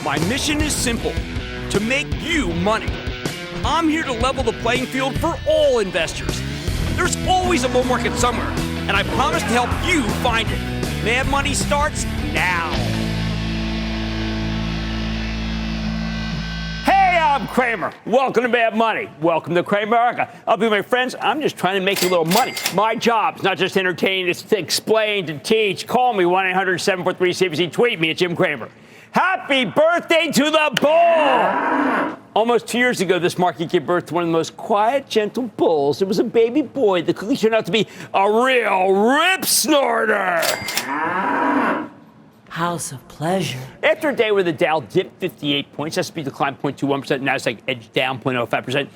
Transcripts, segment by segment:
My mission is simple, to make you money. I'm here to level the playing field for all investors. There's always a bull market somewhere, and I promise to help you find it. Mad Money starts now. Hey, I'm Cramer. Welcome to Mad Money. Welcome to Cramerica. I'll be my friends. I'm just trying to make you a little money. My job is not just to entertain, it's to explain, to teach. Call me 1-800-743-CNBC. Tweet me at Jim Cramer. Happy birthday to the bull! Almost 2 years ago, this market gave birth to one of the most quiet, gentle bulls. It was a baby boy that quickly turned out to be a real rip snorter. House of pleasure. After a day where the Dow dipped 58 points, S&P declined 0.21%, Nasdaq edged down 0.05%,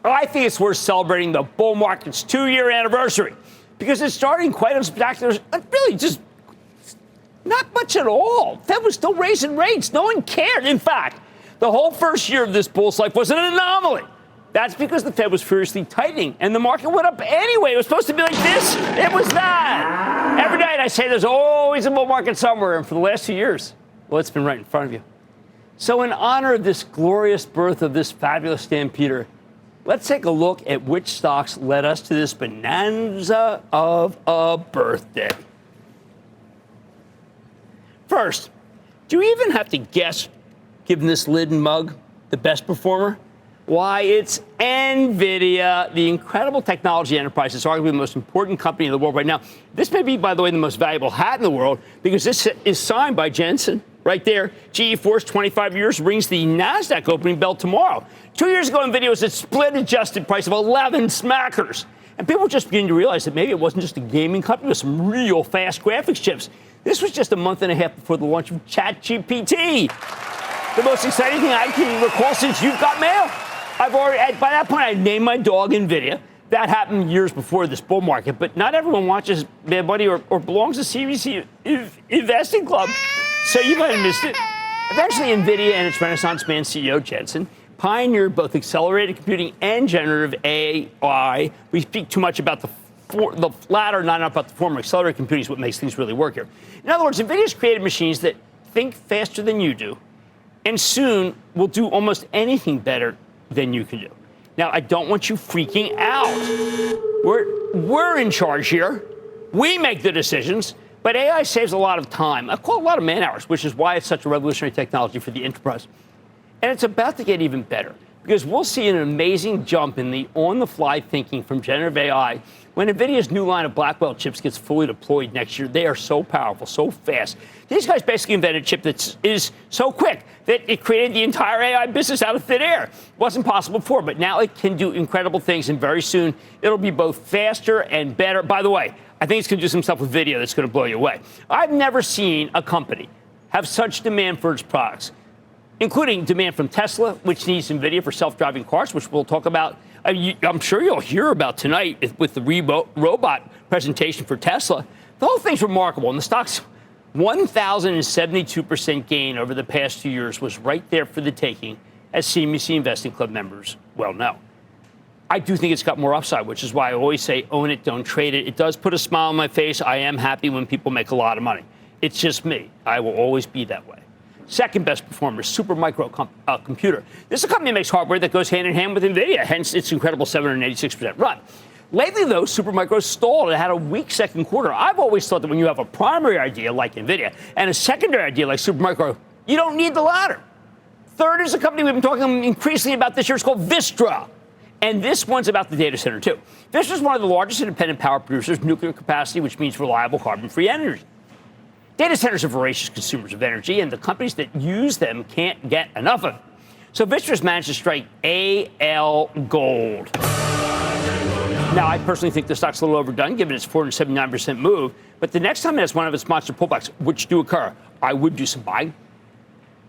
I think it's worth celebrating the bull market's 2-year anniversary because it's starting quite unspectacular, really just not much at all. Fed was still raising rates. No one cared. In fact, the whole first year of this bull's life was an anomaly. That's because the Fed was furiously tightening, and the market went up anyway. It was supposed to be like this. It was that. Every night I say there's always a bull market somewhere, and for the last 2 years, well, it's been right in front of you. So in honor of this glorious birth of this fabulous stampeder, let's take a look at which stocks led us to this bonanza of a birthday. First, do you even have to guess, given this lid and mug, the best performer? Why, it's NVIDIA, the incredible technology enterprise that's arguably the most important company in the world right now. This may be, by the way, the most valuable hat in the world because this is signed by Jensen. Right there, GE Force, 25 years, rings the NASDAQ opening bell tomorrow. 2 years ago, NVIDIA was at split-adjusted price of 11 smackers. And people were just beginning to realize that maybe it wasn't just a gaming company with some real fast graphics chips. This was just a month and a half before the launch of ChatGPT. The most exciting thing I can recall since you've got mail. By that point, I named my dog NVIDIA. That happened years before this bull market, but not everyone watches Mad Money or belongs to CNBC Investing Club, so you might have missed it. Eventually, NVIDIA and its Renaissance man CEO, Jensen, pioneered both accelerated computing and generative AI. We speak too much about the latter, not enough about the former. Accelerated computing is what makes things really work here. In other words, NVIDIA's created machines that think faster than you do, and soon will do almost anything better than you can do. Now, I don't want you freaking out. We're in charge here. We make the decisions, but AI saves a lot of time. I call it a lot of man hours, which is why it's such a revolutionary technology for the enterprise. And it's about to get even better because we'll see an amazing jump in the on-the-fly thinking from generative AI when NVIDIA's new line of Blackwell chips gets fully deployed next year. They are so powerful, so fast. These guys basically invented a chip that is so quick that it created the entire AI business out of thin air. It wasn't possible before, but now it can do incredible things, and very soon it'll be both faster and better. By the way, I think it's going to do some stuff with video that's going to blow you away. I've never seen a company have such demand for its products, including demand from Tesla, which needs NVIDIA for self-driving cars, which we'll talk about. I'm sure you'll hear about tonight with the robot presentation for Tesla. The whole thing's remarkable, and the stock's 1,072% gain over the past 2 years was right there for the taking, as CNBC Investing Club members well know. I do think it's got more upside, which is why I always say own it, don't trade it. It does put a smile on my face. I am happy when people make a lot of money. It's just me. I will always be that way. Second best performer, Supermicro Computer. This is a company that makes hardware that goes hand in hand with NVIDIA, hence its incredible 786% run. Lately, though, Supermicro stalled. It had a weak second quarter. I've always thought that when you have a primary idea like NVIDIA and a secondary idea like Supermicro, you don't need the latter. Third is a company we've been talking increasingly about this year. It's called Vistra. And this one's about the data center, too. Vistra is one of the largest independent power producers, nuclear capacity, which means reliable carbon-free energy. Data centers are voracious consumers of energy, and the companies that use them can't get enough of it. So Vistra's managed to strike AL gold. Now, I personally think the stock's a little overdone, given its 479% move. But the next time it has one of its monster pullbacks, which do occur, I would do some buying.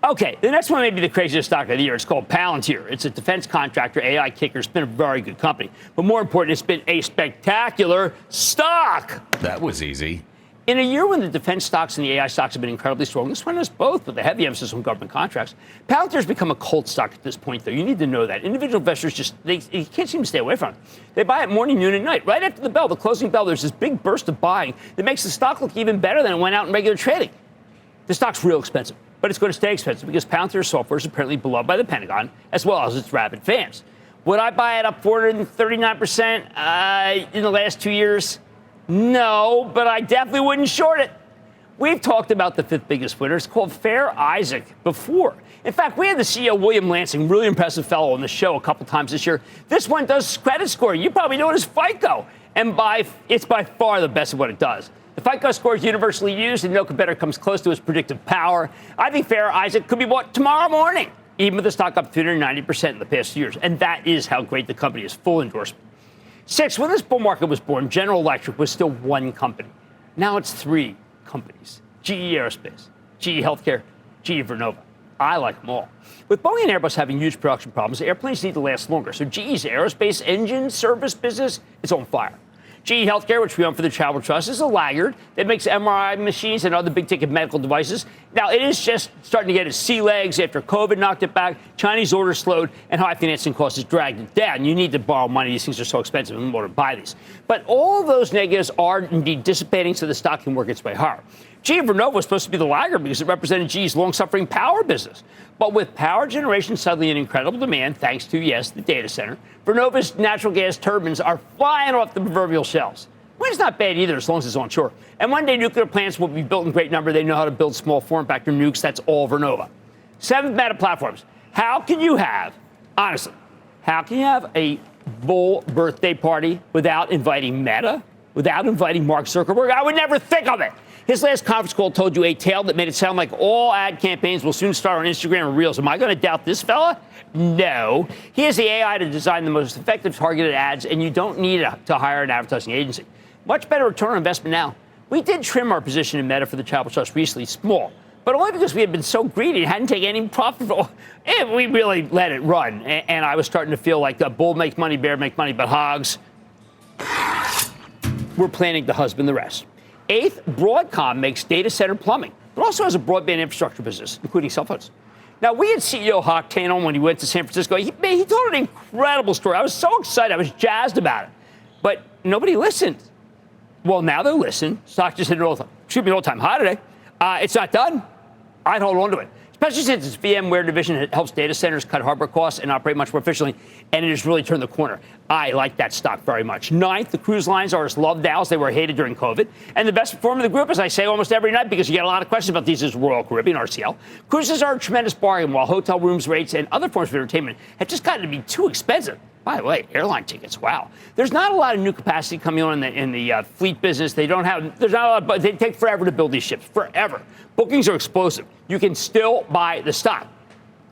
Okay, the next one may be the craziest stock of the year. It's called Palantir. It's a defense contractor, AI kicker. It's been a very good company. But more important, it's been a spectacular stock. That was easy. In a year when the defense stocks and the AI stocks have been incredibly strong, this one has both, with a heavy emphasis on government contracts. Palantir has become a cult stock at this point, though. You need to know that. Individual investors you can't seem to stay away from it. They buy it morning, noon, and night. Right after the bell, the closing bell, there's this big burst of buying that makes the stock look even better than it went out in regular trading. The stock's real expensive. but it's going to stay expensive because Palantir software is apparently beloved by the Pentagon as well as its rabid fans. Would I buy it up 439% in the last 2 years? No, but I definitely wouldn't short it. We've talked about the fifth biggest winner. It's called Fair Isaac before. In fact, we had the CEO, William Lansing, really impressive fellow on the show a couple times this year. This one does credit scoring. You probably know it as FICO. And it's by far the best of what it does. The FICO score is universally used, and no competitor comes close to its predictive power. I think Fair Isaac could be bought tomorrow morning, even with the stock up 390% in the past years. And that is how great the company is. Full endorsement. 6, when this bull market was born, General Electric was still one company. Now it's 3 companies. GE Aerospace, GE Healthcare, GE Vernova. I like them all. With Boeing and Airbus having huge production problems, airplanes need to last longer. So GE's aerospace engine service business is on fire. GE Healthcare, which we own for the Travel Trust, is a laggard that makes MRI machines and other big-ticket medical devices. Now, it is just starting to get its sea legs after COVID knocked it back, Chinese orders slowed, and high financing costs has dragged it down. You need to borrow money. These things are so expensive in order to buy these. But all of those negatives are indeed dissipating so the stock can work its way higher. GE Vernova was supposed to be the laggard because it represented GE's long-suffering power business. But with power generation suddenly in incredible demand, thanks to, yes, the data center, Vernova's natural gas turbines are flying off the proverbial shelves. Wind's not bad either as long as it's onshore. And one day nuclear plants will be built in great number. They know how to build small form factor nukes. That's all Vernova. 7th, Meta Platforms. How can you have a bull birthday party without inviting Meta, without inviting Mark Zuckerberg? I would never think of it. His last conference call told you a tale that made it sound like all ad campaigns will soon start on Instagram and Reels. Am I going to doubt this fella? No. He has the AI to design the most effective targeted ads, and you don't need to hire an advertising agency. Much better return on investment now. We did trim our position in Meta for the Travel Trust recently, small, but only because we had been so greedy and hadn't taken any profit. We really let it run, and I was starting to feel like the bull makes money, bear make money, but hogs, we're planning to husband the rest. 8th, Broadcom makes data center plumbing, but also has a broadband infrastructure business, including cell phones. Now, we had CEO Hock Tan on when he went to San Francisco. He told an incredible story. I was so excited. I was jazzed about it. But nobody listened. Well, now they'll listen. Stock just hit an all-time high today. It's not done. I'd hold on to it, especially since its VMware division helps data centers cut hardware costs and operate much more efficiently, and it has really turned the corner. I like that stock very much. 9th, the cruise lines are as loved now as they were hated during COVID. And the best performer of the group, as I say almost every night, because you get a lot of questions about these, is Royal Caribbean, RCL. Cruises are a tremendous bargain, while hotel rooms rates and other forms of entertainment have just gotten to be too expensive. By the way, airline tickets, wow. There's not a lot of new capacity coming on in the fleet business. There's not a lot, but they take forever to build these ships, forever. Bookings are explosive. You can still buy the stock.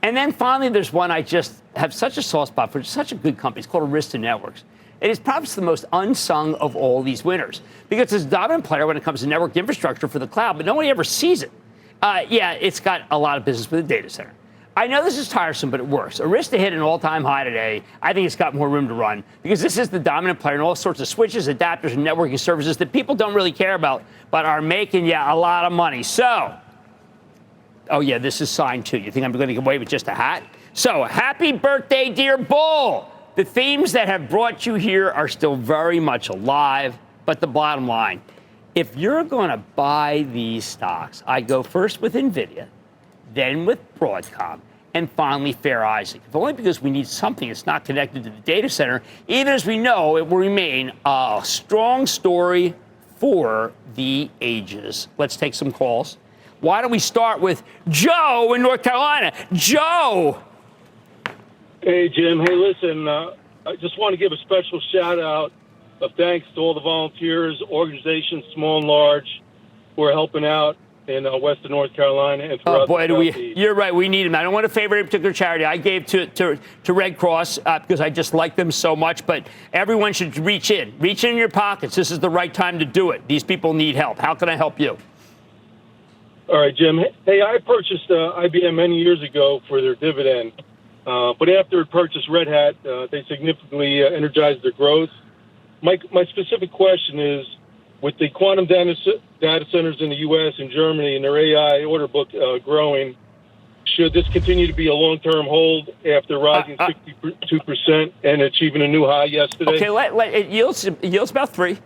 And then finally, there's one I just have such a soft spot for. It's such a good company. It's called Arista Networks. It is perhaps the most unsung of all these winners because it's a dominant player when it comes to network infrastructure for the cloud, but nobody ever sees it. It's got a lot of business with the data center. I know this is tiresome, but it works. Arista hit an all-time high today. I think it's got more room to run because this is the dominant player in all sorts of switches, adapters, and networking services that people don't really care about, but are making you a lot of money. So, oh yeah, this is signed too. You think I'm going to get away with just a hat? So, happy birthday, dear bull. The themes that have brought you here are still very much alive, but the bottom line, if you're going to buy these stocks, I go first with NVIDIA, then with Broadcom, and finally Fair Isaac. If only because we need something that's not connected to the data center, even as we know it will remain a strong story for the ages. Let's take some calls. Why don't we start with Joe in North Carolina? Joe! Hey, Jim. Hey, listen, I just want to give a special shout-out of thanks to all the volunteers, organizations, small and large, who are helping out in Western North Carolina and throughout the Southeast. You're right, we need them. I don't want to favor any particular charity. I gave to Red Cross because I just like them so much, but everyone should reach in your pockets. This is the right time to do it. These people need help. How can I help you? All right, Jim. Hey, I purchased IBM many years ago for their dividend, but after it purchased Red Hat, they significantly energized their growth. My specific question is, with the quantum data centers in the U.S. and Germany and their AI order book growing, should this continue to be a long-term hold after rising 62% and achieving a new high yesterday? Okay, it yields about 3. Say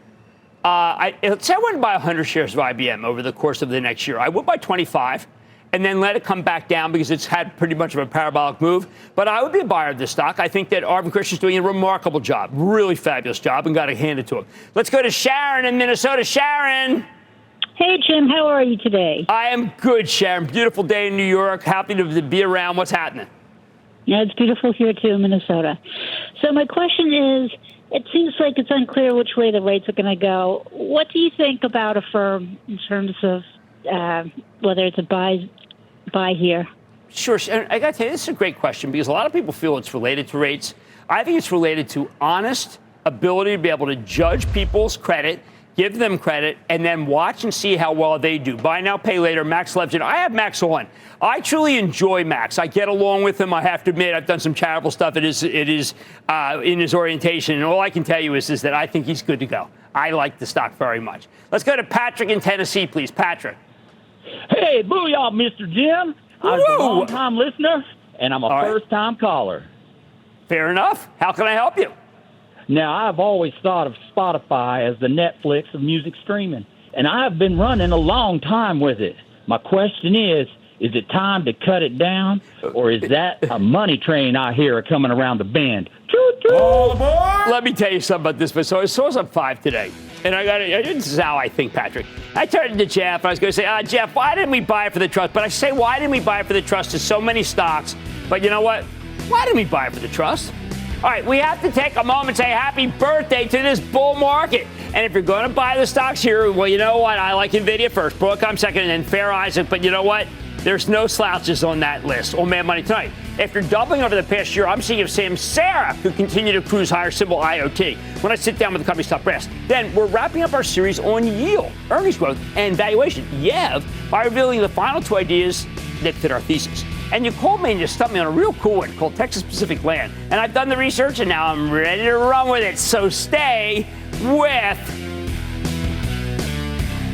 I wanted to buy 100 shares of IBM over the course of the next year. I would buy 25, and then let it come back down because it's had pretty much of a parabolic move. But I would be a buyer of this stock. I think that Arvin Christian's doing a remarkable job, really fabulous job, and got to hand it to him. Let's go to Sharon in Minnesota. Sharon. Hey, Jim, how are you today? I am good, Sharon. Beautiful day in New York. Happy to be around. What's happening? Yeah, it's beautiful here, too, in Minnesota. So my question is, it seems like it's unclear which way the rates are going to go. What do you think about a firm in terms of whether it's a buy here? Sure. I got to tell you, this is a great question because a lot of people feel it's related to rates. I think it's related to honest ability to be able to judge people's credit, give them credit, and then watch and see how well they do. Buy now, pay later, Max Legend. I have Max on. I truly enjoy Max. I get along with him. I have to admit, I've done some charitable stuff. It is in his orientation. And all I can tell you is that I think he's good to go. I like the stock very much. Let's go to Patrick in Tennessee, please. Patrick. Hey, booyah, Mr. Jim. I was a long-time listener, and I'm a first-time caller. Fair enough. How can I help you? Now, I've always thought of Spotify as the Netflix of music streaming, and I've been running a long time with it. My question is it time to cut it down, or is that a money train I hear coming around the bend? All aboard! Let me tell you something about this. But so I saw us up 5 today, and this is how I think, Patrick. I turned to Jeff, and I was going to say, Jeff, why didn't we buy it for the trust? But I say, why didn't we buy it for the trust to so many stocks? But you know what? Why didn't we buy it for the trust? All right, we have to take a moment and say happy birthday to this bull market. And if you're going to buy the stocks here, well, you know what? I like NVIDIA first, Broadcom second, and then Fair Isaac. But you know what? There's no slouches on that list on Mad Money tonight. After doubling over the past year, I'm seeing if Samsara could continue to cruise higher, symbol IoT. When I sit down with the company's top brass, then we're wrapping up our series on yield, earnings growth, and valuation, YEV, by revealing the final 2 ideas that fit our thesis. And you called me and you stumped me on a real cool one called Texas Pacific Land. And I've done the research, and now I'm ready to run with it. So stay with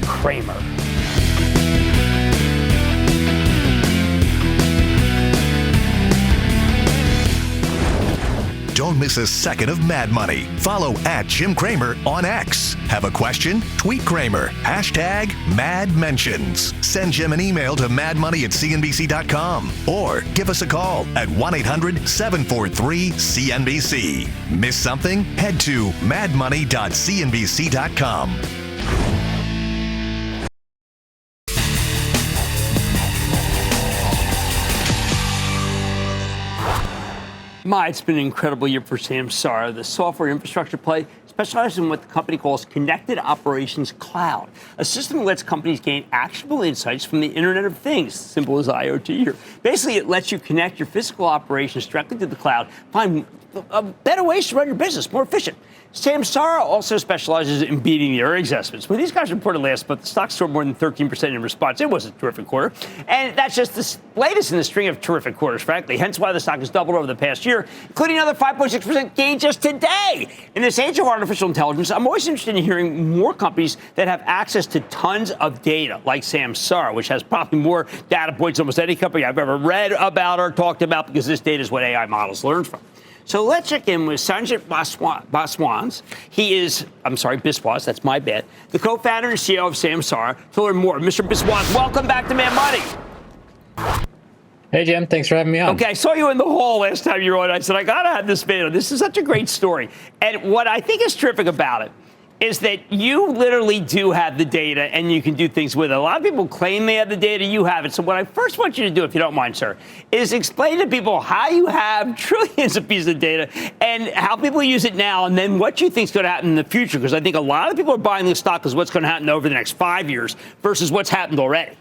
Cramer. Don't miss a second of Mad Money. Follow @Jim Cramer on X. Have a question? Tweet Cramer. #MadMentions. Send Jim an email to madmoney@cnbc.com or give us a call at 1-800-743-CNBC. Miss something? Head to madmoney.cnbc.com. It's been an incredible year for Samsara, the software infrastructure play specializes in what the company calls Connected Operations Cloud, a system that lets companies gain actionable insights from the Internet of Things, simple as IoT here. Basically, it lets you connect your physical operations directly to the cloud, find better ways to run your business, more efficient. Samsara also specializes in beating the earnings estimates. When these guys reported last month, the stock soared more than 13% in response. It was a terrific quarter. And that's just the latest in the string of terrific quarters, frankly. Hence why the stock has doubled over the past year, including another 5.6% gain just today. In this age of artificial intelligence, I'm always interested in hearing more companies that have access to tons of data, like Samsara, which has probably more data points than almost any company I've ever read about or talked about, because this data is what AI models learn from. So let's check in with Sanjit Biswas. He is, Biswas, that's my bad, the co-founder and CEO of Samsara, to learn more. Mr. Biswas, welcome back to Mad Money. Hey, Jim, thanks for having me on. Okay, I saw you in the hall last time you were on. I said, I got to have this video. This is such a great story. And what I think is terrific about it is that you literally do have the data and you can do things with it. A lot of people claim they have the data, you have it. So what I first want you to do, if you don't mind, sir, is explain to people how you have trillions of pieces of data and how people use it now, and then what you think is going to happen in the future. Because I think a lot of people are buying this stock as what's going to happen over the next 5 years versus what's happened already.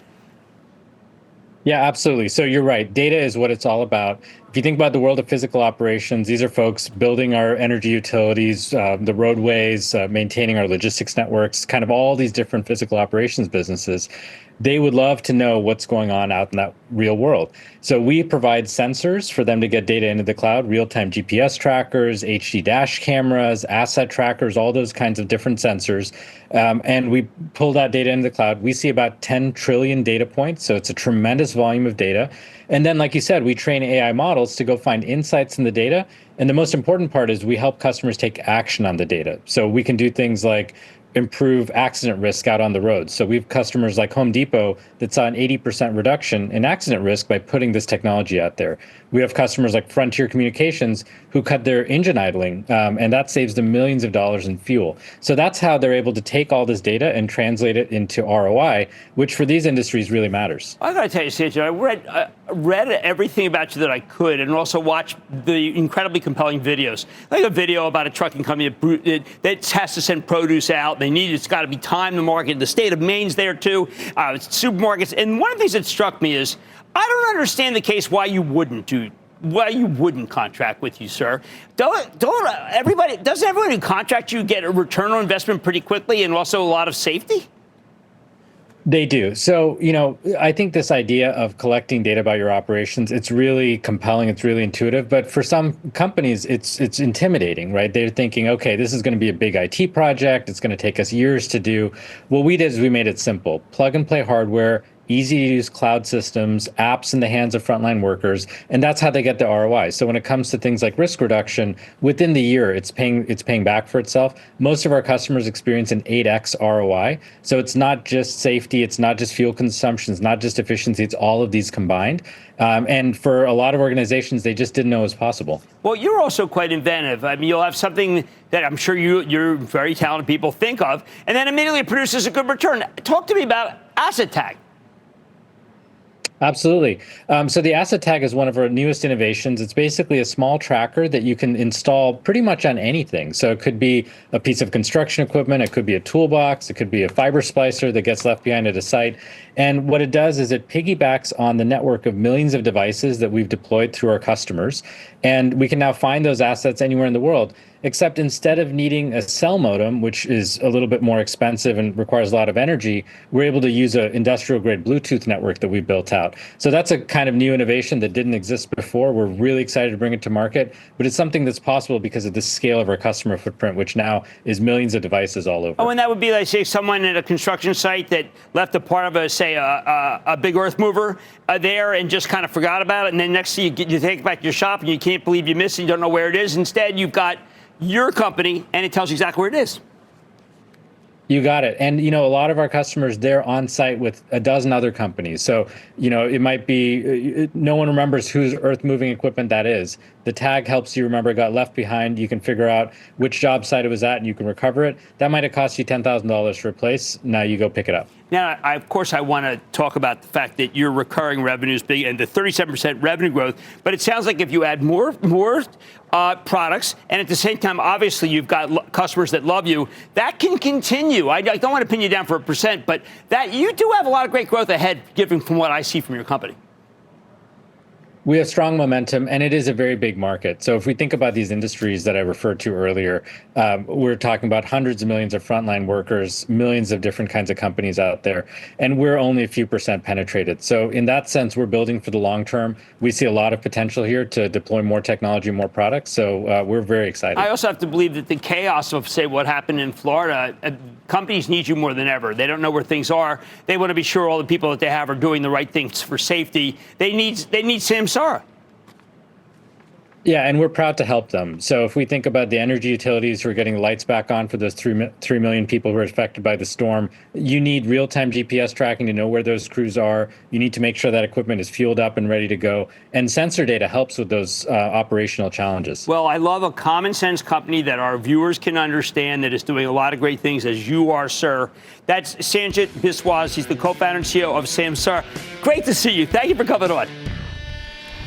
Yeah, absolutely. So you're right. Data is what it's all about. If you think about the world of physical operations, these are folks building our energy utilities, the roadways, maintaining our logistics networks, kind of all these different physical operations businesses. They would love to know what's going on out in that real world. So we provide sensors for them to get data into the cloud, real-time GPS trackers, HD dash cameras, asset trackers, all those kinds of different sensors. And we pull that data into the cloud. We see about 10 trillion data points. So it's a tremendous volume of data. And then, like you said, we train AI models to go find insights in the data. And the most important part is we help customers take action on the data. So we can do things like improve accident risk out on the road. So we have customers like Home Depot that saw an 80% reduction in accident risk by putting this technology out there. We have customers like Frontier Communications who cut their engine idling, and that saves them millions of dollars in fuel. So that's how they're able to take all this data and translate it into ROI, which for these industries really matters. I got to tell you, Sanjay, I read everything about you that I could, and also watched the incredibly compelling videos. Like a video about a trucking company that has to send produce out. It's got to be timed to market. The state of Maine's there too. Supermarkets. And one of the things that struck me is I don't understand the case why you wouldn't contract with you, sir. Doesn't everyone who contract you get a return on investment pretty quickly and also a lot of safety? They do. So, I think this idea of collecting data about your operations, it's really compelling. It's really intuitive. But for some companies, it's intimidating, right? They're thinking, okay, this is going to be a big IT project. It's going to take us years to do. What we did is we made it simple. Plug and play hardware, easy to use cloud systems, apps in the hands of frontline workers, and that's how they get the ROI. So when it comes to things like risk reduction, within the year, it's paying back for itself. Most of our customers experience an 8x ROI. So it's not just safety, it's not just fuel consumption, it's not just efficiency, it's all of these combined. And for a lot of organizations, they just didn't know it was possible. Well, you're also quite inventive. I mean, you'll have something that I'm sure you're very talented people think of, and then immediately it produces a good return. Talk to me about Asset Tag. Absolutely. So the Asset Tag is one of our newest innovations. It's basically a small tracker that you can install pretty much on anything. So it could be a piece of construction equipment, it could be a toolbox, it could be a fiber splicer that gets left behind at a site. And what it does is it piggybacks on the network of millions of devices that we've deployed through our customers. And we can now find those assets anywhere in the world. Except instead of needing a cell modem, which is a little bit more expensive and requires a lot of energy, we're able to use an industrial-grade Bluetooth network that we built out. So that's a kind of new innovation that didn't exist before. We're really excited to bring it to market, but it's something that's possible because of the scale of our customer footprint, which now is millions of devices all over. Oh, and that would be like, say, someone at a construction site that left a part of a big earth mover there and just kind of forgot about it, and then next thing you take it back to your shop and you can't believe you missed it, you don't know where it is. Instead, you've got your company, and it tells you exactly where it is. You got it. And, a lot of our customers, they're on site with a dozen other companies. So, it might be no one remembers whose earth moving equipment that is. The tag helps you remember it got left behind. You can figure out which job site it was at and you can recover it. That might have cost you $10,000 to replace. Now you go pick it up. Now, of course, I want to talk about the fact that your recurring revenue is big and the 37% revenue growth. But it sounds like if you add more products, and at the same time, obviously, you've got customers that love you, that can continue. I don't want to pin you down for 1%, but that you do have a lot of great growth ahead, given from what I see from your company. We have strong momentum, and it is a very big market. So if we think about these industries that I referred to earlier, we're talking about hundreds of millions of frontline workers, millions of different kinds of companies out there, and we're only a few percent penetrated. So in that sense, we're building for the long term. We see a lot of potential here to deploy more technology, more products. So we're very excited. I also have to believe that the chaos of, say, what happened in Florida, companies need you more than ever. They don't know where things are. They want to be sure all the people that they have are doing the right things for safety. They need Samsara. Yeah, and we're proud to help them. So if we think about the energy utilities who are getting the lights back on for those 3 million people who are affected by the storm, you need real-time GPS tracking to know where those crews are. You need to make sure that equipment is fueled up and ready to go. And sensor data helps with those operational challenges. Well, I love a common sense company that our viewers can understand that is doing a lot of great things, as you are, sir. That's Sanjit Biswas. He's the co-founder and CEO of Samsara. Great to see you. Thank you for coming on.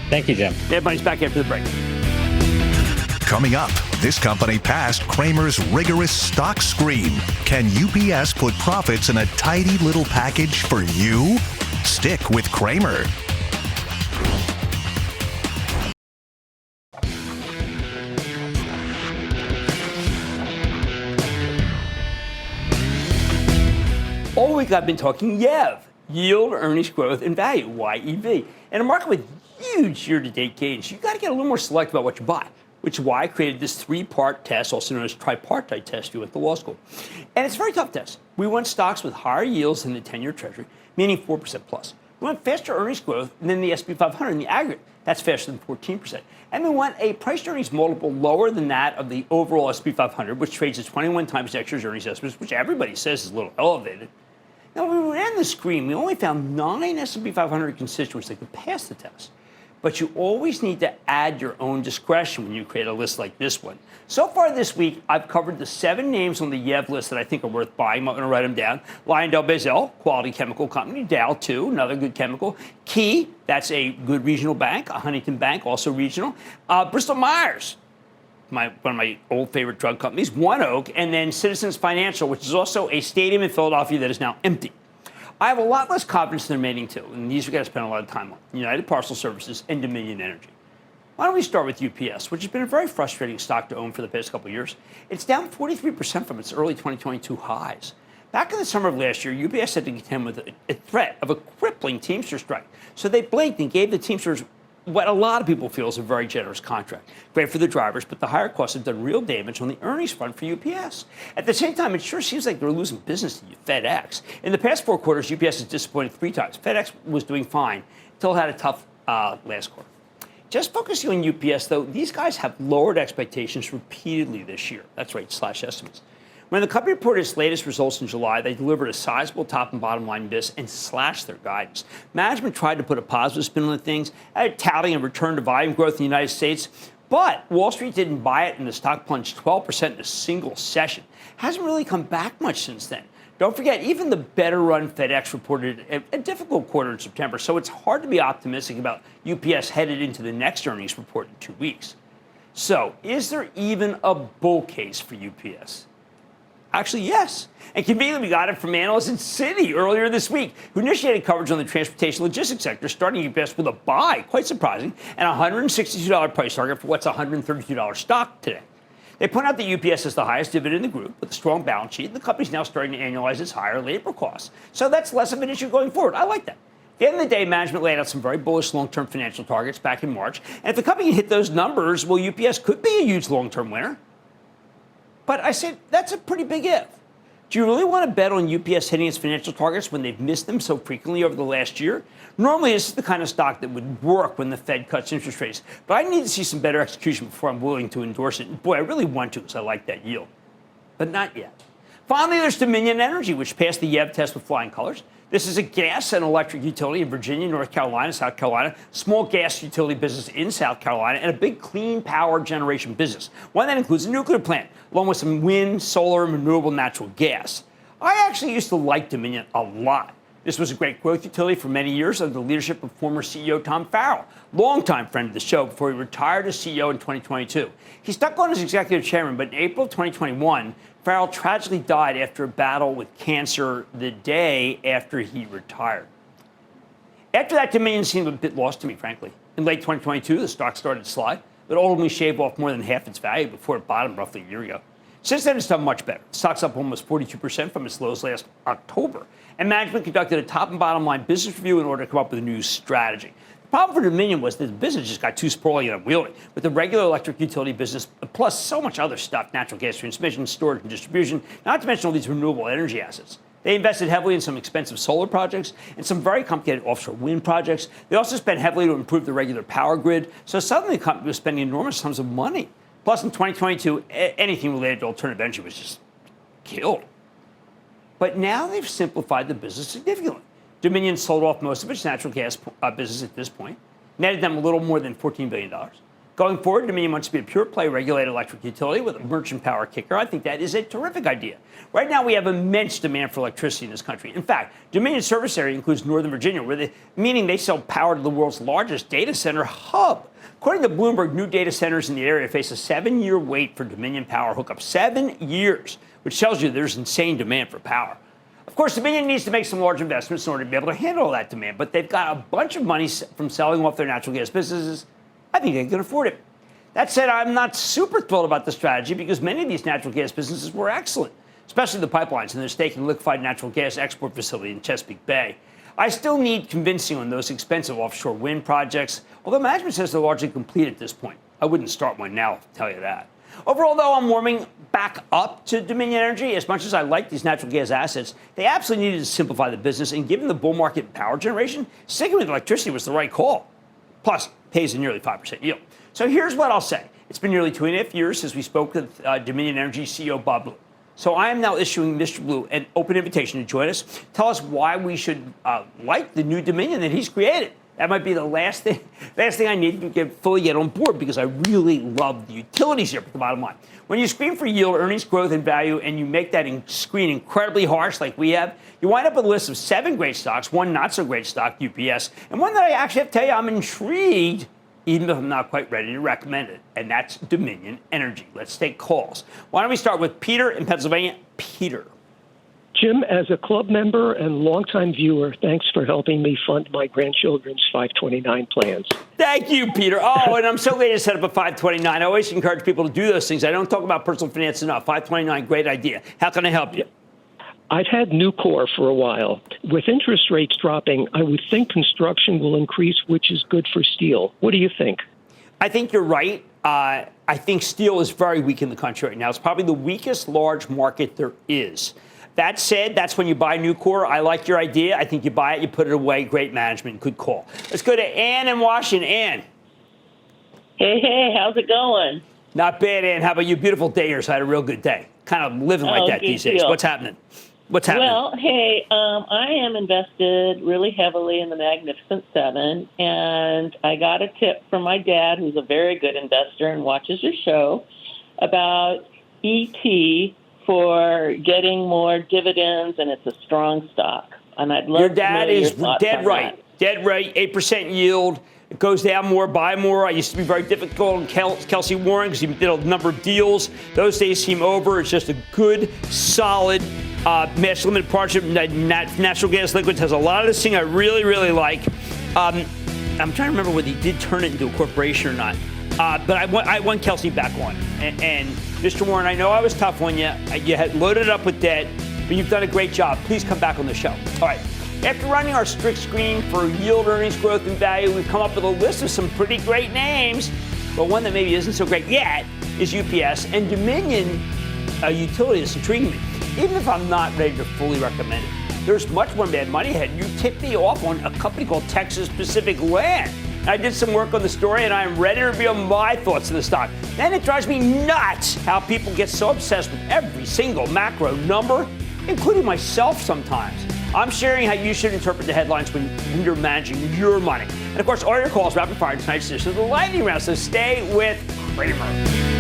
Thank you, Jim. Everybody's back after the break. Coming up, this company passed Cramer's rigorous stock screen. Can UPS put profits in a tidy little package for you? Stick with Cramer. All week I've been talking YEV, yield, earnings growth, and value, YEV. In a market with huge year-to-date gains, you got to get a little more selective about what you buy, which is why I created this 3-part test, also known as tripartite test, you went to law school. And it's a very tough test. We want stocks with higher yields than the 10-year Treasury, meaning 4% plus, We want faster earnings growth than the S&P 500 in the aggregate. That's faster than 14%. And we want a price-to-earnings multiple lower than that of the overall S&P 500, which trades at 21 times next year's earnings estimates, which everybody says is a little elevated. Now, when we ran the screen, we only found 9 S&P 500 constituents that could pass the test. But you always need to add your own discretion when you create a list like this one. So far this week, I've covered the 7 names on the YEV list that I think are worth buying. I'm going to write them down. LyondellBasell, quality chemical company. Dow, too, another good chemical. Key, that's a good regional bank. Huntington Bank, also regional. Bristol Myers, one of my old favorite drug companies. One Oak, and then Citizens Financial, which is also a stadium in Philadelphia that is now empty. I have a lot less confidence in the remaining 2, and these we've got to spend a lot of time on: United Parcel Services and Dominion Energy. Why don't we start with UPS, which has been a very frustrating stock to own for the past couple of years. It's down 43% from its early 2022 highs. Back in the summer of last year, UPS had to contend with a threat of a crippling Teamster strike. So they blinked and gave the Teamsters what a lot of people feel is a very generous contract. Great for the drivers, but the higher costs have done real damage on the earnings front for UPS. At the same time, it sure seems like they're losing business to FedEx. In the past 4 quarters, UPS has disappointed 3 times. FedEx was doing fine until it had a tough last quarter. Just focusing on UPS, though, these guys have lowered expectations repeatedly this year. That's right, slash estimates. When the company reported its latest results in July, they delivered a sizable top and bottom line miss and slashed their guidance. Management tried to put a positive spin on things, touting a return to volume growth in the United States, but Wall Street didn't buy it, and the stock plunged 12% in a single session. Hasn't really come back much since then. Don't forget, even the better-run FedEx reported a difficult quarter in September, so it's hard to be optimistic about UPS headed into the next earnings report in 2 weeks. So, is there even a bull case for UPS? Actually, yes. And conveniently, we got it from analysts in Citi earlier this week, who initiated coverage on the transportation logistics sector, starting UPS with a buy, quite surprising, and a $162 price target for what's a $132 stock today. They point out that UPS has the highest dividend in the group with a strong balance sheet, and the company's now starting to annualize its higher labor costs. So that's less of an issue going forward. I like that. At the end of the day, management laid out some very bullish long-term financial targets back in March, and if the company can hit those numbers, well, UPS could be a huge long-term winner. But I say that's a pretty big if. Do you really want to bet on UPS hitting its financial targets when they've missed them so frequently over the last year? Normally, this is the kind of stock that would work when the Fed cuts interest rates. But I need to see some better execution before I'm willing to endorse it. And boy, I really want to because I like that yield. But not yet. Finally, there's Dominion Energy, which passed the YEV test with flying colors. This is a gas and electric utility in Virginia, North Carolina, South Carolina, small gas utility business in South Carolina, and a big clean power generation business, one that includes a nuclear plant, along with some wind, solar, and renewable natural gas. I actually used to like Dominion a lot. This was a great growth utility for many years under the leadership of former CEO Tom Farrell, longtime friend of the show before he retired as CEO in 2022. He stuck on as executive chairman, but in April 2021, Farrell tragically died after a battle with cancer the day after he retired. After that, Dominion seemed a bit lost to me, frankly. In late 2022, the stock started to slide, but ultimately shaved off more than half its value before it bottomed roughly a year ago. Since then, it's done much better. The stock's up almost 42% from its lows last October. And management conducted a top and bottom line business review in order to come up with a new strategy. The problem for Dominion was that the business just got too sprawling and unwieldy, with the regular electric utility business, plus so much other stuff, natural gas transmission, storage, and distribution, not to mention all these renewable energy assets. They invested heavily in some expensive solar projects and some very complicated offshore wind projects. They also spent heavily to improve the regular power grid. So suddenly the company was spending enormous sums of money. Plus, in 2022, anything related to alternative energy was just killed. But now they've simplified the business significantly. Dominion sold off most of its natural gas business at this point, netted them a little more than $14 billion. Going forward, Dominion wants to be a pure-play regulated electric utility with a merchant power kicker. I think that is a terrific idea. Right now, we have immense demand for electricity in this country. In fact, Dominion's service area includes Northern Virginia, meaning they sell power to the world's largest data center hub. According to Bloomberg, new data centers in the area face a 7-year wait for Dominion power hookup. 7 years, which tells you there's insane demand for power. Of course, Dominion needs to make some large investments in order to be able to handle all that demand, but they've got a bunch of money from selling off their natural gas businesses. I think they can afford it. That said, I'm not super thrilled about the strategy because many of these natural gas businesses were excellent, especially the pipelines and their stake in liquefied natural gas export facility in Chesapeake Bay. I still need convincing on those expensive offshore wind projects, although management says they're largely complete at this point. I wouldn't start one now, I'll tell you that. Overall, though, I'm warming back up to Dominion Energy. As much as I like these natural gas assets, they absolutely needed to simplify the business. And given the bull market in power generation, sticking with electricity was the right call. Plus, pays a nearly 5% yield. So here's what I'll say. It's been nearly 2.5 years since we spoke with Dominion Energy CEO Bob Blue. So I am now issuing Mr. Blue an open invitation to join us. Tell us why we should like the new Dominion that he's created. That might be the last thing I need to fully get on board, because I really love the utilities here at the bottom line. When you screen for yield, earnings growth, and value, and you make that screen incredibly harsh like we have, you wind up with a list of 7 great stocks, 1 not so great stock, UPS, and one that I actually have to tell you I'm intrigued, even if I'm not quite ready to recommend it, and that's Dominion Energy. Let's take calls. Why don't we start with Peter in Pennsylvania? Peter. Jim, as a club member and longtime viewer, thanks for helping me fund my grandchildren's 529 plans. Thank you, Peter. Oh, and I'm so glad to set up a 529. I always encourage people to do those things. I don't talk about personal finance enough. 529, great idea. How can I help you? I've had Nucor for a while. With interest rates dropping, I would think construction will increase, which is good for steel. What do you think? I think you're right. I think steel is very weak in the country right now. It's probably the weakest large market there is. That said, that's when you buy Nucor. I like your idea. I think you buy it, you put it away. Great management. Good call. Let's go to Ann in Washington. Ann. Hey, how's it going? Not bad, Ann. How about you? Beautiful day here, so I had a real good day. Kind of living like that these days. What's happening? Well, hey, I am invested really heavily in the Magnificent Seven, and I got a tip from my dad, who's a very good investor and watches your show, about ET for getting more dividends, and it's a strong stock. And I'd love your dad to know is your thoughts dead on right. that. Dead right. 8% yield. It goes down more, buy more. I used to be very difficult on Kelsey Warren because he did a number of deals. Those days seem over. It's just a good, solid master limited partnership. Natural gas liquids has a lot of this thing I really, really like. I'm trying to remember whether he did turn it into a corporation or not. But I want Kelsey back on. And Mr. Warren, I know I was tough on you. You had loaded it up with debt, but you've done a great job. Please come back on the show. All right. After running our strict screen for yield, earnings, growth, and value, we've come up with a list of some pretty great names. But one that maybe isn't so great yet is UPS. And Dominion, a utility that's intriguing me. Even if I'm not ready to fully recommend it, there's much more bad money ahead. You tipped me off on a company called Texas Pacific Land. I did some work on the story, and I am ready to reveal my thoughts on the stock. And it drives me nuts how people get so obsessed with every single macro number, including myself sometimes. I'm sharing how you should interpret the headlines when you're managing your money. And, of course, all your calls rapid fire in tonight's edition of the Lightning Round, so stay with Cramer.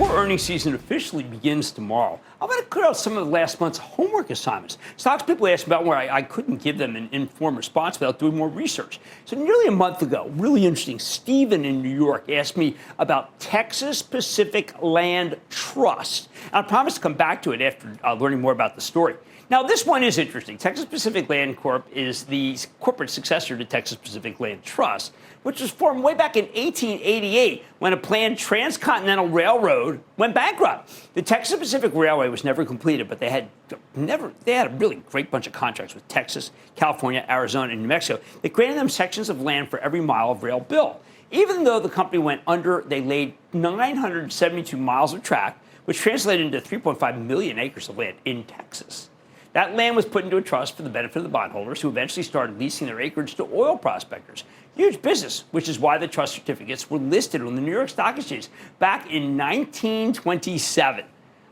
Earnings season officially begins tomorrow. I'm going to clear out some of last month's homework assignments. Stocks people asked about where I couldn't give them an informed response without doing more research. So nearly a month ago, really interesting, Stephen in New York asked me about Texas Pacific Land Trust. And I promised to come back to it after learning more about the story. Now, this one is interesting. Texas Pacific Land Corp is the corporate successor to Texas Pacific Land Trust, which was formed way back in 1888 when a planned transcontinental railroad went bankrupt. The Texas Pacific Railway was never completed, but they had a really great bunch of contracts with Texas, California, Arizona, and New Mexico. They granted them sections of land for every mile of rail built. Even though the company went under, they laid 972 miles of track, which translated into 3.5 million acres of land in Texas. That land was put into a trust for the benefit of the bondholders, who eventually started leasing their acreage to oil prospectors. Huge business, which is why the trust certificates were listed on the New York Stock Exchange back in 1927.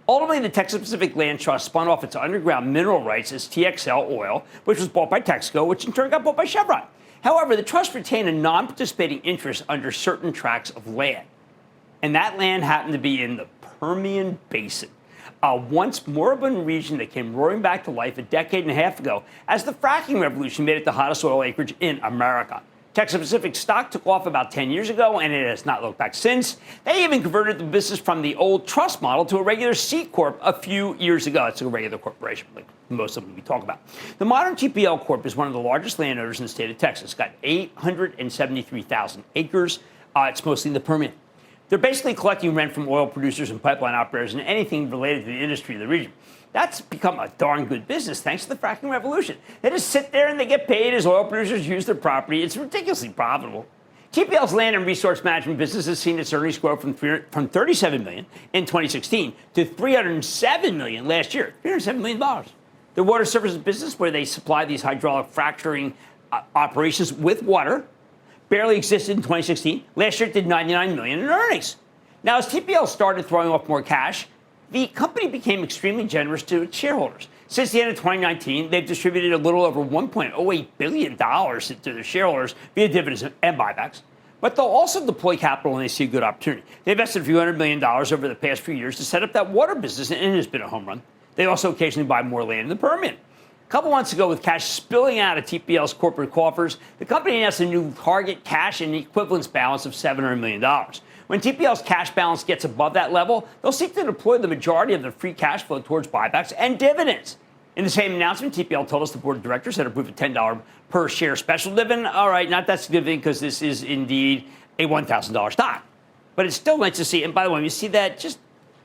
Ultimately, the Texas Pacific Land Trust spun off its underground mineral rights as TXL Oil, which was bought by Texaco, which in turn got bought by Chevron. However, the trust retained a non-participating interest under certain tracts of land. And that land happened to be in the Permian Basin, a once moribund region that came roaring back to life a decade and a half ago as the fracking revolution made it the hottest oil acreage in America. Texas Pacific stock took off about 10 years ago, and it has not looked back since. They even converted the business from the old trust model to a regular C Corp a few years ago. It's a regular corporation, like most of them we talk about. The modern TPL Corp is one of the largest landowners in the state of Texas. It's got 873,000 acres. It's mostly in the Permian. They're basically collecting rent from oil producers and pipeline operators and anything related to the industry of the region. That's become a darn good business thanks to the fracking revolution. They just sit there and they get paid as oil producers use their property. It's ridiculously profitable. TPL's land and resource management business has seen its earnings grow from $37 million in 2016 to $307 million last year. $307 million. The water services business, where they supply these hydraulic fracturing operations with water, barely existed in 2016. Last year, it did $99 million in earnings. Now, as TPL started throwing off more cash, the company became extremely generous to its shareholders. Since the end of 2019, they've distributed a little over $1.08 billion to their shareholders via dividends and buybacks. But they'll also deploy capital when they see a good opportunity. They invested a few $100 million over the past few years to set up that water business, and it has been a home run. They also occasionally buy more land in the Permian. A couple months ago, with cash spilling out of TPL's corporate coffers, the company announced a new target cash and equivalence balance of $700 million. When TPL's cash balance gets above that level, they'll seek to deploy the majority of their free cash flow towards buybacks and dividends. In the same announcement, TPL told us the board of directors had approved a $10 per share special dividend. All right, not that significant because this is indeed a $1,000 stock. But it's still nice to see. And by the way, when you see that, just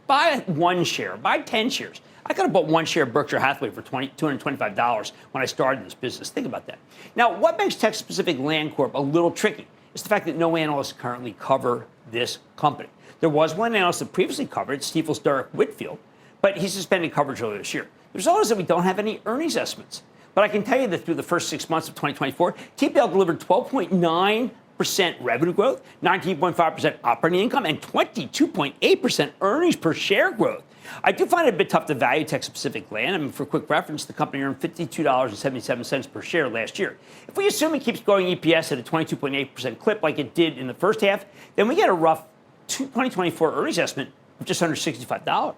buy one share, buy 10 shares. I could have bought one share of Berkshire Hathaway for $225 when I started this business. Think about that. Now, what makes Texas Pacific Land Corp a little tricky is the fact that no analysts currently cover this company. There was one analyst that previously covered, Stifel's Derek Whitfield, but he suspended coverage earlier this year. The result is that we don't have any earnings estimates. But I can tell you that through the first 6 months of 2024, TPL delivered 12.9% revenue growth, 19.5% operating income, and 22.8% earnings per share growth. I do find it a bit tough to value Texas Pacific Land. I mean, for quick reference, the company earned $52.77 per share last year. If we assume it keeps growing EPS at a 22.8% clip like it did in the first half, then we get a rough 2024 earnings estimate of just under $65.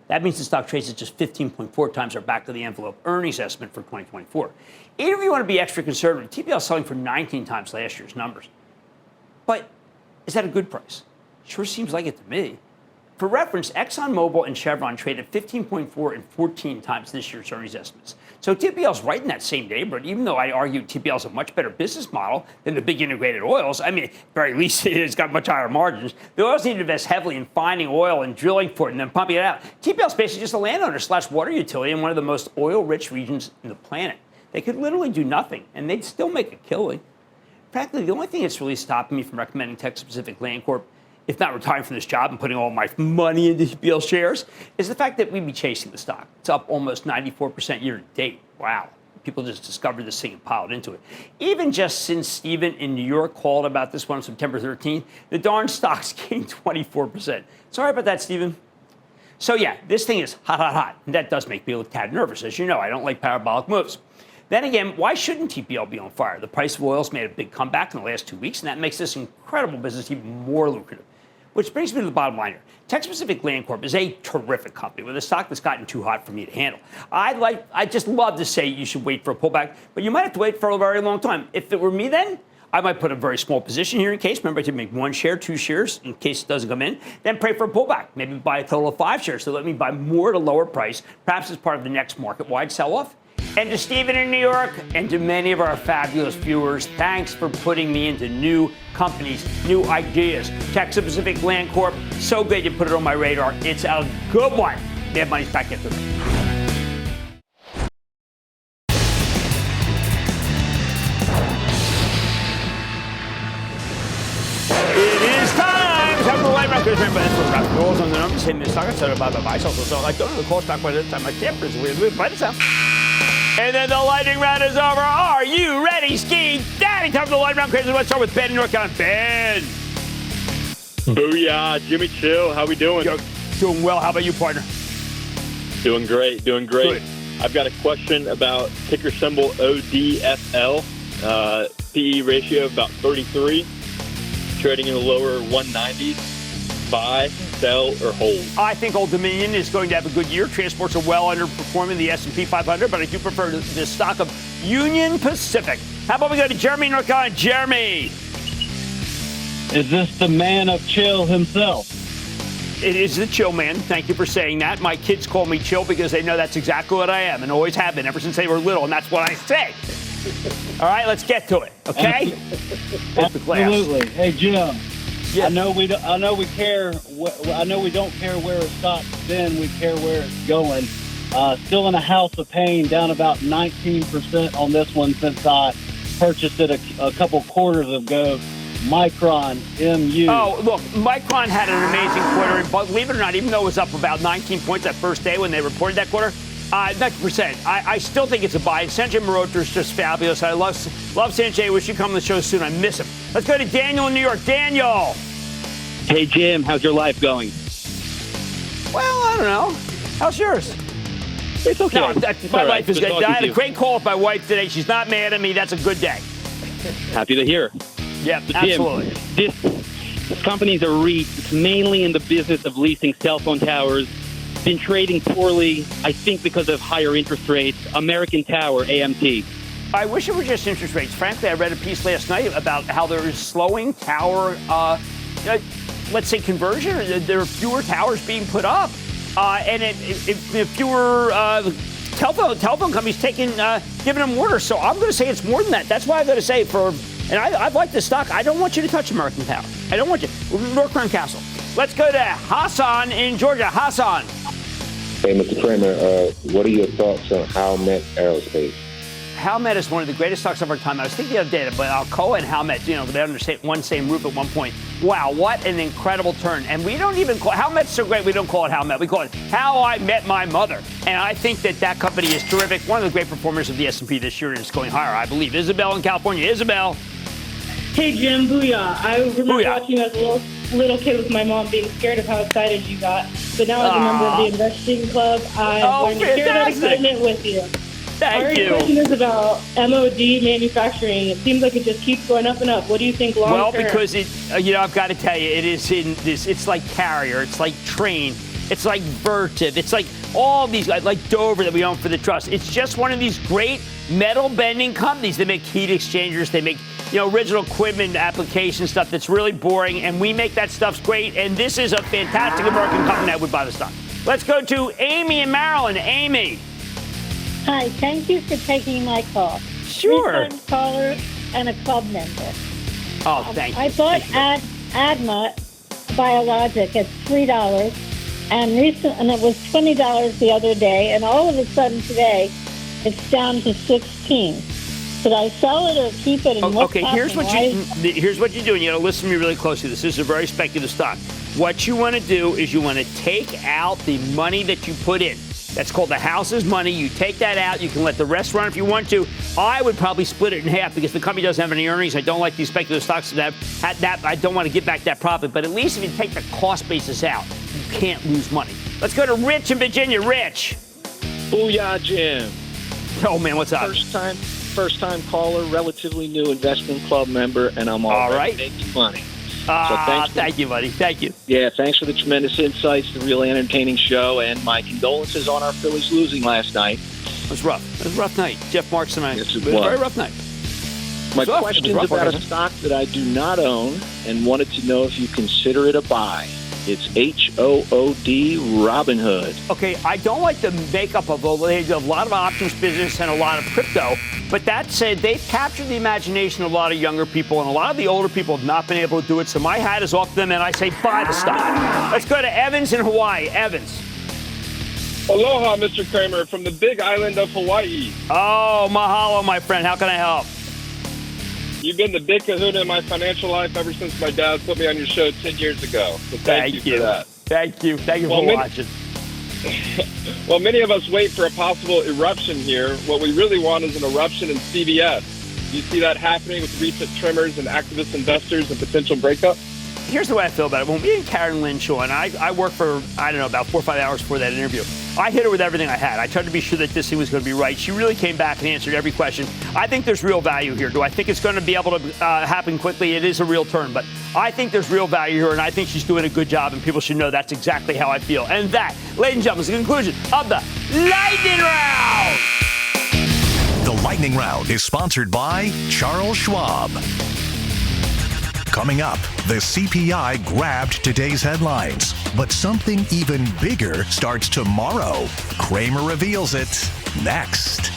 That means the stock trades at just 15.4 times our back-of-the-envelope earnings estimate for 2024. Even if you want to be extra conservative, TPL is selling for 19 times last year's numbers. But is that a good price? Sure seems like it to me. For reference, ExxonMobil and Chevron trade at 15.4 and 14 times this year's earnings estimates. So TPL's right in that same neighborhood, even though I argue TPL is a much better business model than the big integrated oils. I mean, at the very least, it's got much higher margins. The oils need to invest heavily in finding oil and drilling for it and then pumping it out. TPL's basically just a landowner / water utility in one of the most oil-rich regions in the planet. They could literally do nothing, and they'd still make a killing. Practically, the only thing that's really stopping me from recommending Texas Pacific Land Corp, if not retiring from this job and putting all my money into TPL shares, is the fact that we'd be chasing the stock. It's up almost 94% year to date. Wow. People just discovered this thing and piled into it. Even just since Stephen in New York called about this one on September 13th, the darn stock's gained 24%. Sorry about that, Stephen. So yeah, this thing is hot, hot, hot. And that does make me a tad nervous. As you know, I don't like parabolic moves. Then again, why shouldn't TPL be on fire? The price of oil's made a big comeback in the last 2 weeks, and that makes this incredible business even more lucrative. Which brings me to the bottom line here. Texas Pacific Land Corp is a terrific company with a stock that's gotten too hot for me to handle. I just love to say you should wait for a pullback, but you might have to wait for a very long time. If it were me then, I might put a very small position here in case. Remember, I could make 1 share, 2 shares in case it doesn't come in. Then pray for a pullback. Maybe buy a total of 5 shares. So let me buy more at a lower price, perhaps as part of the next market-wide sell-off. And to Stephen in New York and to many of our fabulous viewers, thanks for putting me into new companies, new ideas. Texas Pacific Land Corp, so glad you put it on my radar. It's a good one. Mad Money's back into it. It is time for the light round. Remember, that's what rock rolls on the numbers. Same as stock. I said about the buys also. So I don't know the call stock by the time my temper is weird. But it's out. And then the lightning round is over. Are you ready, Ski Daddy? Time for the lightning round. Crazy. Let's start with Ben in North Carolina. Ben. Booyah, Jimmy Chill. How we doing? Yo, doing well. How about you, partner? Doing great. Good. I've got a question about ticker symbol ODFL. PE ratio about 33. Trading in the lower 190s. Buy, sell, or hold? I think Old Dominion is going to have a good year. Transports are well underperforming the S&P 500, but I do prefer the stock of Union Pacific. How about we go to Jeremy, North Carolina? Jeremy. Is this the man of chill himself? It is the chill man. Thank you for saying that. My kids call me chill because they know that's exactly what I am and always have been ever since they were little, and that's what I say. All right, let's get to it, okay? Absolutely. Hey, Jim. Yeah. I know we don't care where it stops. Then we care where it's going. Still in a house of pain, down about 19% on this one since I purchased it a couple quarters ago. Micron, MU. Oh, look, Micron had an amazing quarter, but believe it or not, even though it was up about 19 points that first day when they reported that quarter, 90%. I still think it's a buy. Sanjay Mehrotra is just fabulous. I love Sanjay. Wish you come on the show soon. I miss him. Let's go to Daniel in New York. Daniel. Hey, Jim. How's your life going? Well, I don't know. How's yours? It's okay. No, my life is good. I had a you. great call with my wife today. She's not mad at me. That's a good day. Happy to hear. Yeah, Jim, absolutely. This company is a REIT. It's mainly in the business of leasing cell phone towers. Been trading poorly, I think, because of higher interest rates. American Tower, AMT. I wish it were just interest rates. Frankly, I read a piece last night about how there is slowing tower, let's say, conversion. There are fewer towers being put up, and fewer telephone companies giving them orders. So I'm going to say it's more than that. That's why I'm going to say and I've liked this stock. I don't want you to touch American Tower. I don't want you. North Crown Castle. Let's go to Hassan in Georgia. Hassan. Hey, Mr. Cramer, what are your thoughts on Howmet Aerospace? Howmet is one of the greatest stocks of our time. I was thinking the other day, but Alcoa and Howmet, they're under one same roof at one point. Wow, what an incredible turn. And we don't even call Howmet's so great, we don't call it Howmet. We call it How I Met My Mother. And I think that company is terrific. One of the great performers of the S&P this year, and it's going higher, I believe. Isabel in California. Isabel. Hey, Jim, booyah. I remember watching you as a little kid with my mom being scared of how excited you got. But now as a member of the investing club, I'm going to share that excitement with you. Thank you. Our question is about MOD manufacturing. It seems like it just keeps going up and up. What do you think long term? Well, because I've got to tell you, it is in this. It's like Carrier. It's like Train. It's like Vertiv. It's like all these, like Dover that we own for the trust. It's just one of these great metal bending companies. They make heat exchangers. They make original equipment application stuff that's really boring, and we make that stuff's great. And this is a fantastic American company that would buy the stock. Let's go to Amy in Maryland. Amy. Hi, thank you for taking my call. Sure. Three-time caller and a club member. Oh, thank you. I bought Adma Biologic at $3, and it was $20 the other day, and all of a sudden today, it's down to $16. Should I sell it or keep it? And Okay, here's what you do, and you got to listen to me really closely. This is a very speculative stock. What you want to do is you want to take out the money that you put in. That's called the house's money. You take that out. You can let the rest run if you want to. I would probably split it in half because the company doesn't have any earnings. I don't like these speculative stocks that I don't want to give back that profit. But at least if you take the cost basis out, you can't lose money. Let's go to Rich in Virginia. Rich. Booyah, Jim. Oh, man, what's up? First time caller, relatively new investment club member, and I'm already making money. Thank you, buddy. Thank you. Yeah, thanks for the tremendous insights, the really entertaining show, and my condolences on our Phillies losing last night. It was rough. It was a rough night. Jeff Marks and I. Yes, it was a very rough night. My question is about a stock that I do not own and wanted to know if you consider it a buy. It's HOOD Robinhood. Okay, I don't like the makeup of it. They do a lot of options business and a lot of crypto. But that said, they've captured the imagination of a lot of younger people, and a lot of the older people have not been able to do it. So my hat is off to them, and I say buy the stock. Let's go to Evans in Hawaii. Evans. Aloha, Mr. Cramer, from the big island of Hawaii. Oh, mahalo, my friend. How can I help? You've been the big kahuna in my financial life ever since my dad put me on your show 10 years ago. So thank you for that. Thank you. Thank you for watching. Well, many of us wait for a possible eruption here. What we really want is an eruption in CBS. Do you see that happening with recent trimmers and activist investors and potential breakup? Here's the way I feel about it. When me and Karen Lynn Shaw, and I worked for, about 4 or 5 hours before that interview, I hit her with everything I had. I tried to be sure that this thing was going to be right. She really came back and answered every question. I think there's real value here. Do I think it's going to be able to happen quickly? It is a real turn, but I think there's real value here, and I think she's doing a good job, and people should know that's exactly how I feel. And that, ladies and gentlemen, is the conclusion of the Lightning Round. The Lightning Round is sponsored by Charles Schwab. Coming up, the CPI grabbed today's headlines, but something even bigger starts tomorrow. Cramer reveals it next.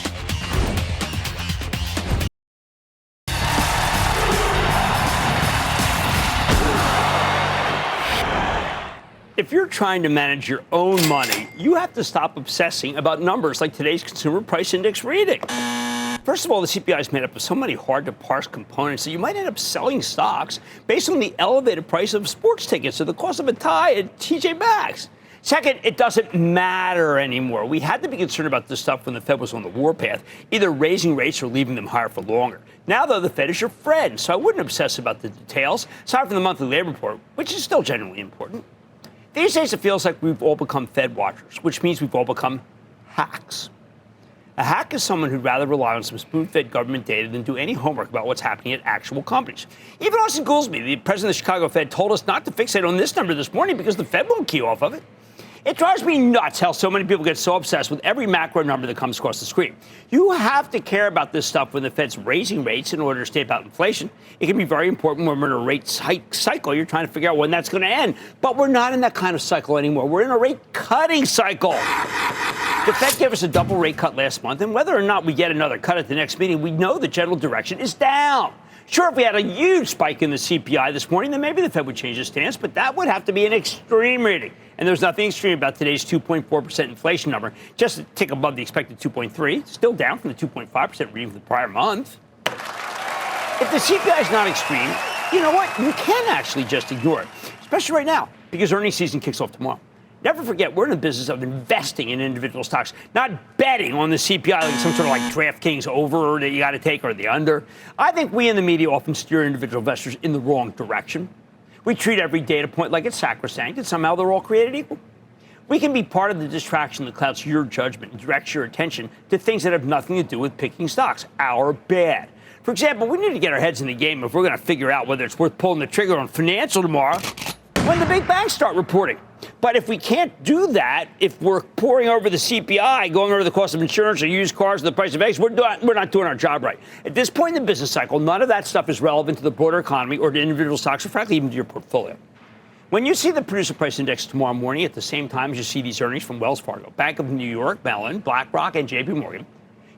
If you're trying to manage your own money, you have to stop obsessing about numbers like today's Consumer Price Index reading. First of all, the CPI is made up of so many hard-to-parse components that you might end up selling stocks based on the elevated price of sports tickets or the cost of a tie at TJ Maxx. Second, it doesn't matter anymore. We had to be concerned about this stuff when the Fed was on the warpath, either raising rates or leaving them higher for longer. Now, though, the Fed is your friend, so I wouldn't obsess about the details, aside from the monthly labor report, which is still generally important. These days, it feels like we've all become Fed watchers, which means we've all become hacks. A hack is someone who'd rather rely on some spoon-fed government data than do any homework about what's happening at actual companies. Even Austin Goolsbee, the president of the Chicago Fed, told us not to fixate on this number this morning because the Fed won't key off of it. It drives me nuts how so many people get so obsessed with every macro number that comes across the screen. You have to care about this stuff when the Fed's raising rates in order to stay about inflation. It can be very important when we're in a rate hike cycle. You're trying to figure out when that's going to end. But we're not in that kind of cycle anymore. We're in a rate cutting cycle. The Fed gave us a double rate cut last month, and whether or not we get another cut at the next meeting, we know the general direction is down. Sure, if we had a huge spike in the CPI this morning, then maybe the Fed would change its stance, but that would have to be an extreme reading. And there's nothing extreme about today's 2.4% inflation number, just a tick above the expected 2.3, still down from the 2.5% reading from the prior month. If the CPI is not extreme, you know what? You can actually just ignore it, especially right now, because earnings season kicks off tomorrow. Never forget, we're in the business of investing in individual stocks, not betting on the CPI like some sort of like DraftKings over that you got to take or the under. I think we in the media often steer individual investors in the wrong direction. We treat every data point like it's sacrosanct, and somehow they're all created equal. We can be part of the distraction that clouds your judgment and directs your attention to things that have nothing to do with picking stocks, our bad. For example, we need to get our heads in the game if we're going to figure out whether it's worth pulling the trigger on financial tomorrow when the big banks start reporting. But if we can't do that, if we're pouring over the CPI, going over the cost of insurance or used cars or the price of eggs, we're not doing our job right. At this point in the business cycle, none of that stuff is relevant to the broader economy or to individual stocks or, frankly, even to your portfolio. When you see the producer price index tomorrow morning at the same time as you see these earnings from Wells Fargo, Bank of New York, Mellon, BlackRock, and JP Morgan,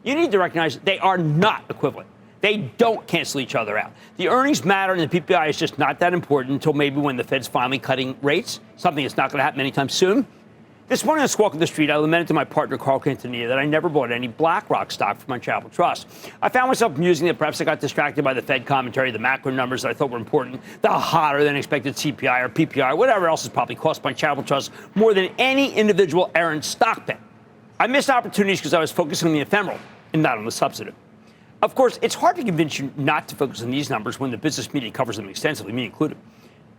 you need to recognize they are not equivalent. They don't cancel each other out. The earnings matter, and the PPI is just not that important until maybe when the Fed's finally cutting rates, something that's not going to happen anytime soon. This morning on Squawk on the Street, I lamented to my partner, Carl Quintanilla, that I never bought any BlackRock stock for my charitable trust. I found myself musing that perhaps I got distracted by the Fed commentary, the macro numbers that I thought were important, the hotter-than-expected CPI or PPI, or whatever else has probably cost my charitable trust more than any individual errant stock bet. I missed opportunities because I was focusing on the ephemeral and not on the substantive. Of course, it's hard to convince you not to focus on these numbers when the business media covers them extensively, me included.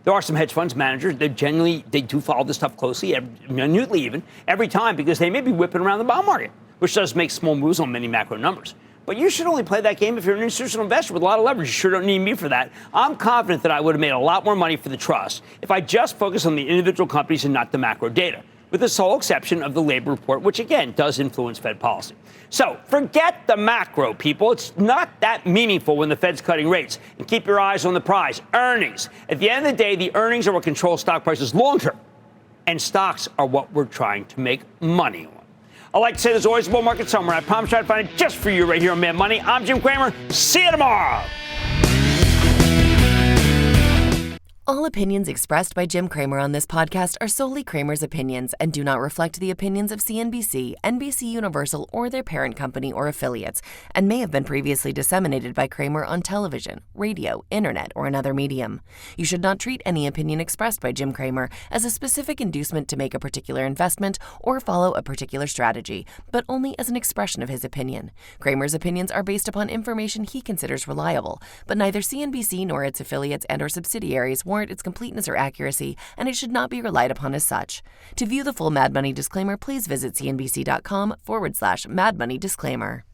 There are some hedge funds managers, they do follow this stuff closely, minutely even, every time, because they may be whipping around the bond market, which does make small moves on many macro numbers. But you should only play that game if you're an institutional investor with a lot of leverage. You sure don't need me for that. I'm confident that I would have made a lot more money for the trust if I just focused on the individual companies and not the macro data, with the sole exception of the labor report, which, again, does influence Fed policy. So forget the macro, people. It's not that meaningful when the Fed's cutting rates. And keep your eyes on the prize, earnings. At the end of the day, the earnings are what control stock prices long-term. And stocks are what we're trying to make money on. I like to say there's always a bull market somewhere. I promise I'll find it just for you right here on Mad Money. I'm Jim Cramer. See you tomorrow. All opinions expressed by Jim Cramer on this podcast are solely Cramer's opinions and do not reflect the opinions of CNBC, NBC Universal, or their parent company or affiliates, and may have been previously disseminated by Cramer on television, radio, internet, or another medium. You should not treat any opinion expressed by Jim Cramer as a specific inducement to make a particular investment or follow a particular strategy, but only as an expression of his opinion. Cramer's opinions are based upon information he considers reliable, but neither CNBC nor its affiliates and or subsidiaries warrant its completeness or accuracy, and it should not be relied upon as such. To view the full Mad Money disclaimer, please visit cnbc.com/Mad Money disclaimer.